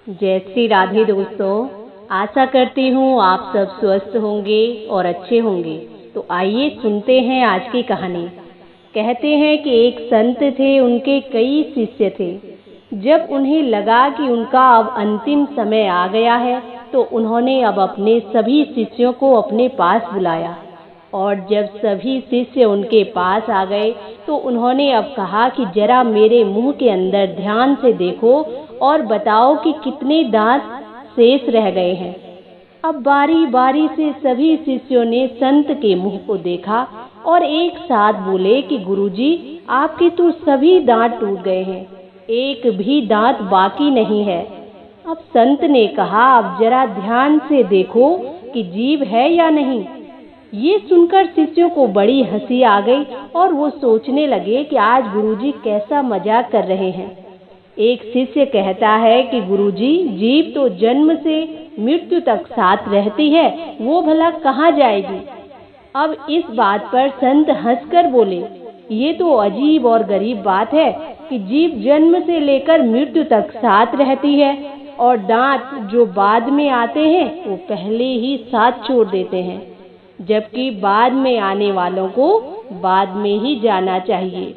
जय श्री राधे दोस्तों। आशा करती हूँ आप सब स्वस्थ होंगे और अच्छे होंगे। तो आइए सुनते हैं आज की कहानी। कहते हैं कि एक संत थे, उनके कई शिष्य थे। जब उन्हें लगा कि उनका अब अंतिम समय आ गया है तो उन्होंने अब अपने सभी शिष्यों को अपने पास बुलाया। और जब सभी शिष्य उनके पास आ गए तो उन्होंने अब कहा कि जरा मेरे मुंह के अंदर ध्यान से देखो और बताओ कि कितने दांत शेष रह गए हैं। अब बारी बारी से सभी शिष्यों ने संत के मुंह को देखा और एक साथ बोले कि गुरुजी, आपके तो सभी दांत टूट गए हैं, एक भी दांत बाकी नहीं है। अब संत ने कहा, अब जरा ध्यान से देखो कि जीभ है या नहीं। ये सुनकर शिष्यों को बड़ी हंसी आ गई और वो सोचने लगे कि आज गुरुजी कैसा मजाक कर रहे हैं। एक शिष्य कहता है कि गुरुजी, जीभ तो जन्म से मृत्यु तक साथ रहती है, वो भला कहाँ जाएगी। अब इस बात पर संत हंसकर बोले, ये तो अजीब और गरीब बात है कि जीभ जन्म से लेकर मृत्यु तक साथ रहती है और दांत जो बाद में आते हैं वो पहले ही साथ छोड़ देते हैं, जबकि बाद में आने वालों को बाद में ही जाना चाहिए।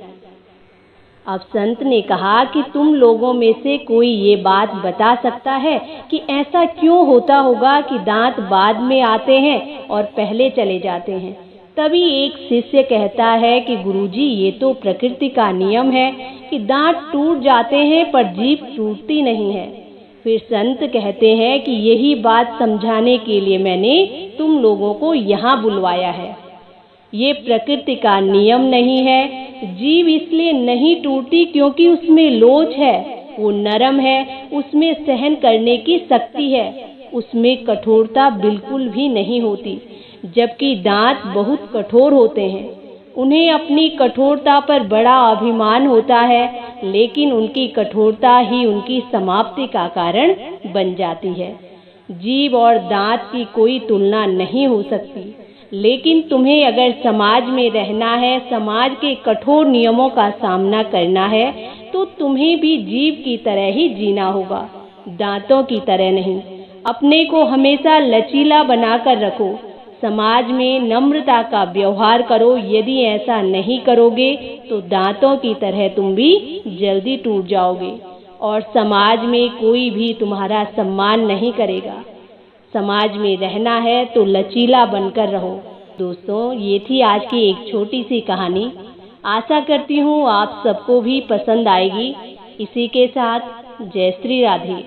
अब संत ने कहा कि तुम लोगों में से कोई ये बात बता सकता है कि ऐसा क्यों होता होगा कि दांत बाद में आते हैं और पहले चले जाते हैं। तभी एक शिष्य कहता है कि गुरुजी, ये तो प्रकृति का नियम है कि दांत टूट जाते हैं पर जीभ टूटती नहीं है। फिर संत कहते हैं कि यही बात समझाने के लिए मैंने तुम लोगों को यहाँ बुलवाया है। ये प्रकृति का नियम नहीं है। जीभ इसलिए नहीं टूटती क्योंकि उसमें लोच है, वो नरम है, उसमें सहन करने की शक्ति है, उसमें कठोरता बिल्कुल भी नहीं होती। जबकि दांत बहुत कठोर होते हैं, उन्हें अपनी कठोरता पर बड़ा अभिमान होता है, लेकिन उनकी कठोरता ही उनकी समाप्ति का कारण बन जाती है। जीभ और दांत की कोई तुलना नहीं हो सकती, लेकिन तुम्हें अगर समाज में रहना है, समाज के कठोर नियमों का सामना करना है, तो तुम्हें भी जीभ की तरह ही जीना होगा, दांतों की तरह नहीं। अपने को हमेशा लचीला बनाकर रखो, समाज में नम्रता का व्यवहार करो। यदि ऐसा नहीं करोगे तो दांतों की तरह तुम भी जल्दी टूट जाओगे और समाज में कोई भी तुम्हारा सम्मान नहीं करेगा। समाज में रहना है तो लचीला बनकर रहो। दोस्तों, ये थी आज की एक छोटी सी कहानी। आशा करती हूँ आप सबको भी पसंद आएगी। इसी के साथ जय श्री राधे।